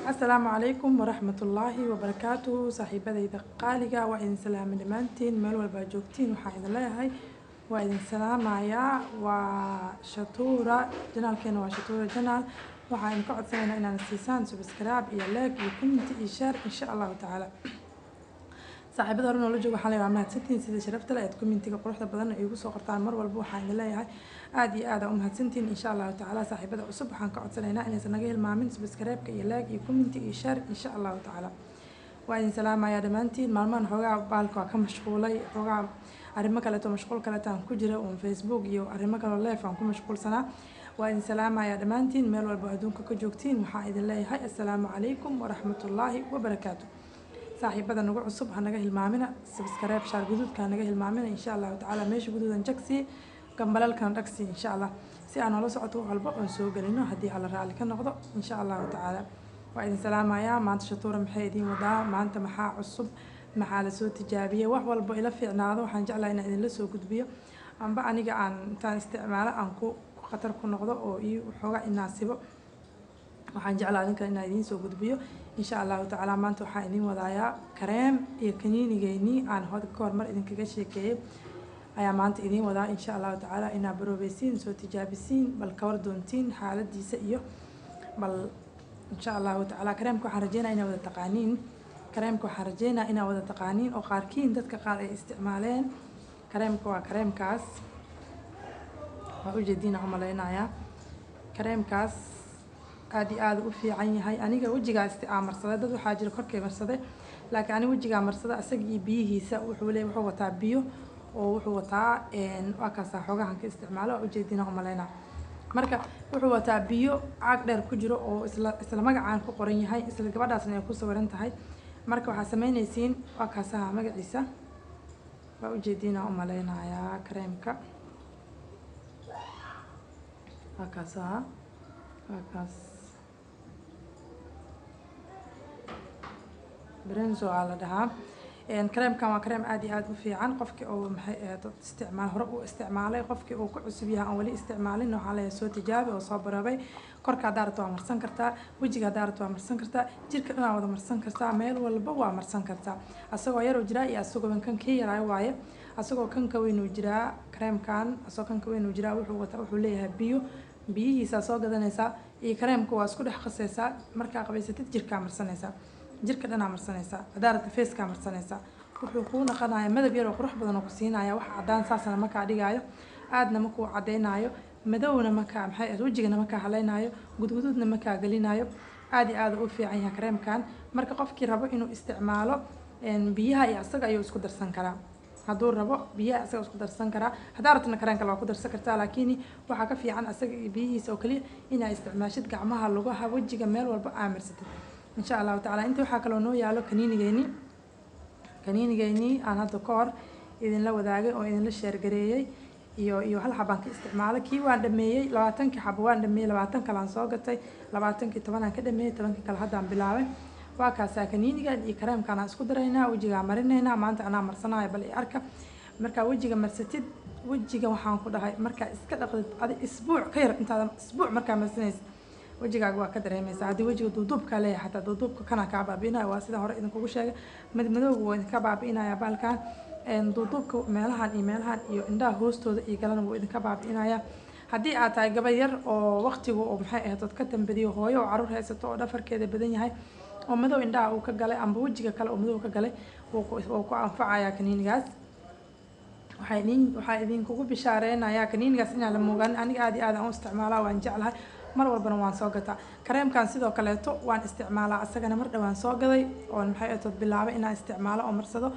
السلام عليكم ورحمة الله وبركاته. صاحبتي قالقة وإذن سلام دمانتين مال والباجوكتين وحايد الله هاي وإذن سلام عيا وشطورة جنال كانوا وشطورة جنال وحاين قعد سنة إن نسيسان سبسكراب إيلاك وكنت إشار إن شاء الله تعالى. صاحبتي رنا لجوا حالي وعملت ستين سيدة شرفت لها كومنتي قروحة بدن يجوا سوقرتان مر والبوحة إن الله هاي aadi aad umahad santiin insha Allah ta'ala saaxiibada cusub waxaan ka codsanaynaa inaysan naga hilmaamin subscribe-ka iyo like iyo comment iyo share insha Allah ta'ala waa idin salaamaya dhamaantiin maalmahan xogaa baalka ka mashquulay xogaa arrimo kale oo mashquul kale taan ku jira oo Facebook iyo arrimo kale oo live aan ku mashquulsanaa waa idin salaamaya dhamaantiin meel walba adduunka ka joogtiin waxaan idin leeyahay assalaamu calaykum wa rahmatullaahi wa barakaatuh saaxiibada nagu cusub ha naga hilmaamina subscribe share guduudka naga hilmaamina insha Allah ta'ala meesha guduudan jagsi كمبلال كان ركسي إن شاء الله سي أنا لو سقطوا على البق نسوق لنا هدي على الرأي كان نقضى إن شاء الله تعالى وإذن سلام يا ما أنت شطورة محيدين ودا ما أنت محا عصب محال صوت إيجابية وحول بقى في عناده وحنجعل لنا إن لسه قدبيه عم بقى نيجي عن تان استعماله عنكو خطر كون نقضى أو وحوجا الناسبه وحنجعل لنا إن إذن سوق قدبيه إن شاء الله تعالى ما أنتوا حاينين وضايا كريم يكنيني جيني عن هذا الكورمر إذن كجشي كيب ayaa maanta idin wadaa insha Allah ta'ala ina barobeysiin soo tijaabisiin bal ka war doontiin xaaladiisa iyo bal insha Allah ta'ala kareemka waxaan rajeenaa inaa wada taqaaniin kareemka waxaan rajeenaa inaa wada taqaaniin oo qaarkiin dadka qaar ay isticmaaleen kareemka waa kareemkaas waa u jeedina umaleynaya kareemkaas aad iyo aad u fiican yahay aniga wajiga isticmaalsaday dad waxa jira korkay marsaday laakiin aniga wajiga marsaday asagii biyihiisa wuxuu wataa biyo oo wuxuu wataa waa kaas xogahan ka isticmaalo oo jeedina umaleyna marka wuxuu wataa biyo caag dheer ku jiro oo isla magacaan ku qoran yahay isla gabadhaasna ay ku sawiran tahay marka waxa sameynaysiin waa kaas magaciisa waa u jeedina umaleynaaya kareemka waa kaas برنزو على دها كريم كان كريم عادي عاد وفي عن قفك أو استعمال هرب واستعماله قفك أو كعسبيها أو ولي استعمال إنه على صوت إيجابي وصابر بي كرك دارته مرسن كرتا وجهك دارته مرسن كرتا جيرك أنا وذا مرسن كرتا ميل والبوا مرسن كرتا أسوق يرو جراء أسوق من كان كي يراي واي أسوق كان كوين وجراء كريم كان أسوق كان كوين وجراء وحوليها بيو ساسوق هذا نسا كريم كواس كل حقسيسا مركا قبيسة جيرك مرسنيسا jirka dhanaa marsanaysaa hadaarata feeska marsanaysaa wuxuu kuu naqanayaa madab yar oo qurux badan oo ku siinaya wax cadaan saasana markaa dhigaayo aadna markuu cadeynaayo madowna markaa maxay wajigana markaa haleynaayo gudguduudna markaa gelinayo aad iyo aad u fiican yahay kareemkan marka qofkii rabo inuu isticmaalo biyaha iyo asaga ayuu isku darsan karaa hadduu rabo biyaha asaga isku darsan karaa hadaaratna kareemka waa ku darsan kartaa laakiin waxaa ka fiican asaga biyihiisa oo kaliya inaa isticmaashid gacmaha lugaha wajiga meel walba aamirsatid إن شاء الله تعالى أنت وحكى له نويا له كنيني جيني أنا دكار إذن لو ذاقي أو إذن للشير قريي يو هل حبان كاستعمالك كي وان دميي لباتن كي حبوان دميي لباتن كلان صوغتي لباتن كي طبعا كدميي طبعا كي كالهاد عم بلاوي وكاسا كنيني جاي كريم كان اسكو درينا وجيغا مرينينا ما انت انا مرسنايا بل اركا marka wajiga marsatid wajiga waxaan ku dhahay marka iska dhaqdid isbuuc ka yar inta isbuuc marka marsanaysid wajigaaga waa ka dareemaysaa haddii wajiga duuduubka leeyahay xataa duuduubka kana kaa baabi'inaya waa sida hore idinkugu sheegay madmadowga waa idinka baabi'inaya baalkan duuduubka meelahan iyo indhaha hoostooda iyo galana wuu idinka baabi'inaya haddii aad tahay gabadh yar oo waqtigu oo maxay ahayd dad ka dambadiyo hooyo oo caruur haysato oo dhafarkeeda badan yahay oo madow indhaha uu ka galay amba wajiga kale oo madow ka galay wuu ku anfacayaa kaniinigaas waxaa idinkugu bishaareynaya kaniinigaas inaan la moogaan aniga aad iyo aad aan u isticmaalaa waan jeclahay mar walbana waan soo gataa kareemkan sidoo kaleeto waan isticmaalaa asagana mar dhawaan soo gaday oo maxay ahayd bilaabay inaan isticmaalo oo marsado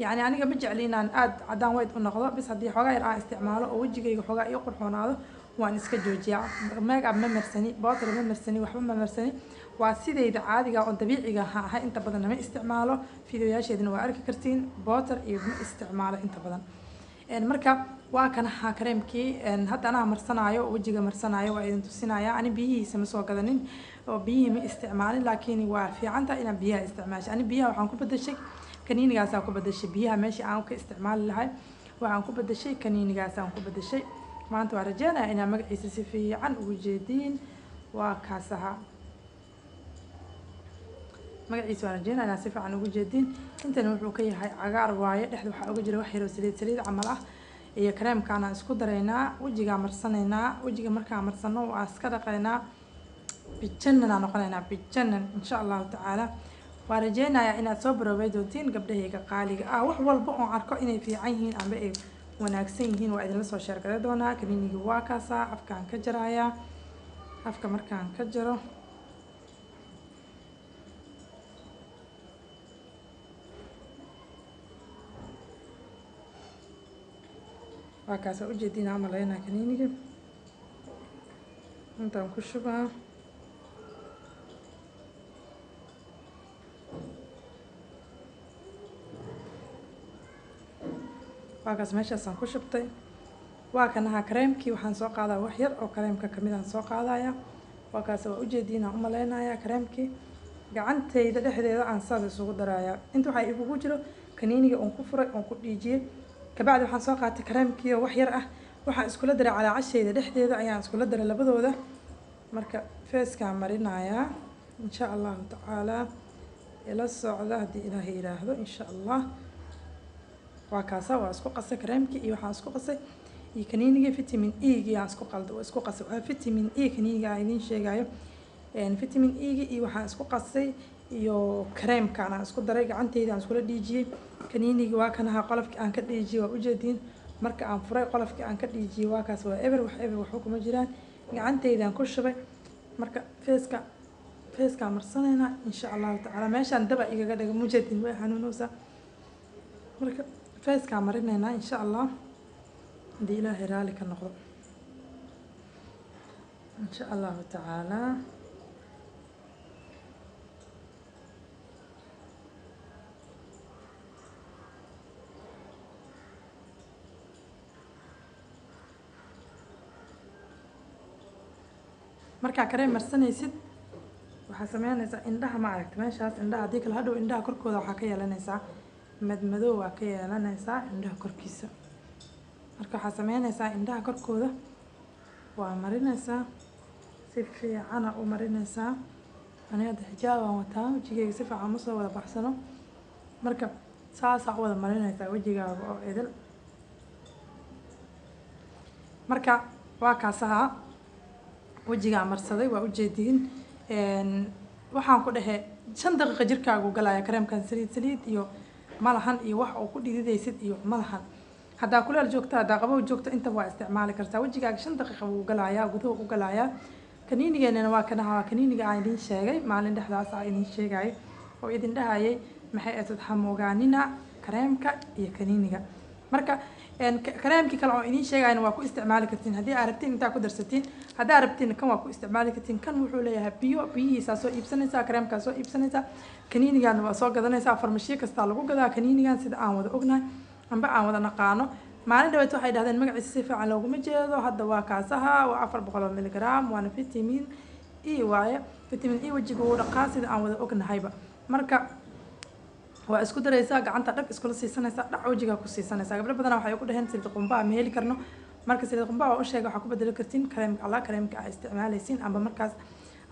yacni aniga ma jecli inaan aad cadaan weyd u noqdo bis haddii xoogaa yar aan isticmaalo oo wejigayga xoogaa ii qurxoonaado waan iska joojiyaa make-up ma marsani bootar ma marsani waxba ma marsani waa sidayda caadiga oo dabiiciga ahay inta badan ma isticmaalo fiidiyoyaasheedana waa arki kartiin bootar iyo ma isticmaalo inta badan marka waa kan kareemkii hadda anaa marsanaayo wajiga marsanaayo waa idin tusinaya ani biyihiisa ma soo gadanin oo biyihii ma isticmaalin laakiin waa fiicanta inaan biyaha isticmaasho ani biyaha waxaan ku bedeshay kaniinigaasaan ku bedeshay biyaha meeshii aan ka isticmaali lahay waxaan ku bedeshay kaniinigaasaan ku bedeshay maanta waa rajeynaya inaa magaciisa si fiican ugu jeediin waa kaasaha magaciisa waan rajeynayaa si fiican ugu jeedin. Intan wuxuu ka yahay cagaar waaye, dhexda waxaa uga jira wax yar oo saliid camal ah iyo kareemkaana isku dareynaa, wajiga marsaneynaa. Wajiga markaa marsano waa iska dhaqaynaa, bijanana noqonaynaa bijanan insha Allah taala. waan rajeynayaa inaad soo baroobay doontiin gabdhahayga qaaliga ah. wax walba oo arko inay fiican yihiin ama ay wanaagsan yihiin waa idinla soo sheer garay doonaa. kaniinigi waa kaasa, afkaan ka jarayaa. afka markaan ka jaro waa kaasa ujeedin aan malaynaa kaniiniga intaan ku shubaa. waa kaas meeshaasaan ku shubtay. waa kanaha kareemkii waxaan soo qaadaa wax yar oo kareemka kamid aan soo qaadaya. waa kaas waa ujeedin aan u malaynayaa kareemkii gacantayda dhexdeeda aan saas isugu darayaa. inta waxaa igugu jiro kaniiniga oon ku furay oon ku dhiijiyey, kabacdi waxaan soo qaatay kareemkii oo wax yar ah, waxaan iskula daray calaacashayda dhexdeeda ayaan iskula daray labadooda. marka feeskaan marinayaa insha allahu tacaala, ila socda haddii ilaahay yiraahdo insha allah. waa kaasa waa isku qasay kareemkii iyo waxaan isku qasay iyo kaniinigii vitamin E gii aan isku qaldo isku qasay. waa vitamin E kaniiniga aan idiin sheegayo, vitamin E gii iyo waxaan isku qasay iyo kareemkaan aan isku daray, gacantayda aan iskula dhiijiyey. kaniinigi waa kanaha qolofkii aan ka dhiijiyey waa ujeedin. marka aan furay qolofkii aan ka dhiijiyey waa kaas waa eber waxba kuma jiraan. gacantaydaan ku shubay. marka feeskaan marsanayna insha allahu tacaala. meeshaan daba igaga dhaga mujeedin way xanuunaysaa. marka feeskaan marinaynaa insha allah haddii ilaahay raali ka noqdo insha allahu tacaala. markaa kareem marsanaysid waxaa sameynaysaa indhaha ma aragta meeshaas indhaha haddii kale hadhow indhaha korkooda waxaa ka yeelanaysaa madmadow waa ka yeelanaysaa indhaha korkiisa. marka waxaa sameynaysaa indhaha korkooda waa marinaysaa si fiicana u marinaysaa. aniga hadda xijaab aan wataa, wejigayga si fiican ma soo wada baxsano, marka saasaa u wada marinaysaa wejigaaga oo idil. marka waa kaasaha wajigaa marsaday waa ujeediin. waxaan ku dhahay 5 daqiiqo jirkaagu galaya kareemkan saliid iyo malahan iyo wax oo ku dhididaysid iyo malahan. haddaa kuleel joogta haddaa qabow joogta inta waa isticmaali kartaa. wajigaaga 5 daqiiqo wuu galayaa, guduhu u galayaa. kaniinigeenana waa kanaha, waa kaniiniga aan idiin sheegay maalin dhexdaas aan idiin sheegay oo idin dhahayay maxay ahayd xamoogaanina kareemka iyo kaniiniga. marka kareemkii kale oo idiin sheegayna waa ku isticmaali kartiin haddii aad rabtiin intaa ku darsatiin. haddii aad rabtiin kan waa ku isticmaali kartiin. kan wuxuu leeyahay biyihiisa soo iibsanaysaa, kareemkaa soo iibsanaysaa, kaniinigan waa soo gadanaysaa. farmashiyo kastaa lagu gadaa kaniinigan sida aan wada ognahay amba aan wada naqaano. maalin dhaweed waxay dhahdeen magaciisa si fiican looguma jeedo. hadda waa kaasaha waa 400 miligram, waana vitamin E waaye. vitamin E wajiga wuu dhaqaa sida aan wada ognahayba. marka waa isku daraysaa, gacanta dhag iskula siisanaysaa, dhac wajiga ku siisanaysaa. gabdho badan waxay ku dhaheen saliid qumbaha ma heli karno. marka saliid qumbaha waa u sheegay waxaa ku bedeli kartiin kareemka aad isticmaalaysiin amba markaas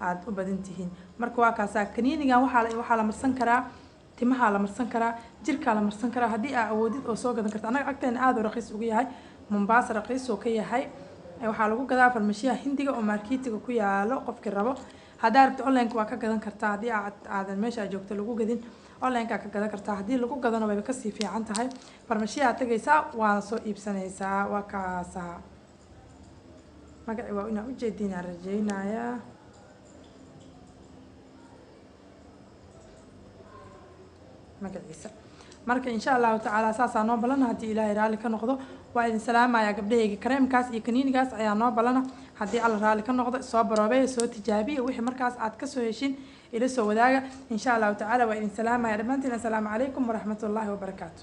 aad u badan tihiin. marka waa kaasaa kaniinigan waxaa la marsan karaa timaha, la marsan karaa jirkaa, la marsan karaa haddii aad awoodid oo soo gadan karta. anaga agteena aad u raqiis ugu yahay, Mombasa raqiis oo ka yahay. waxaa lagu gadaa farmashiyaha hindiga oo marketiga ku yaalo qofkii rabo. haddaa rabta online waa ka gadan kartaa haddii aadan meesha joogto lagu gadin. online ka gadan kartaa, haddii lagu gadano way ka sii fiican tahay. farmashiyaha tagaysaa waana soo iibsanaysaa. waa kaasa magaci waa inaa ujeedin aan rajeynayaa. magaciisa marka insha allahu tacaala saasaa noo balana haddii ilaahay raali ka noqdo. waa idin salaamayaa gabdhahayga. kareemkaas iyo kaniinigaas ayaa noo balana haddii alla raali ka noqdo. soo baroobeya, soo tijaabiya, wixii markaas aad ka soo heshin ila soo wadaaga insha allahu tacaala. waa idin salaamaya dhammaantiin. assalaamu calaykum waraxmatullaahi wabarakaatu.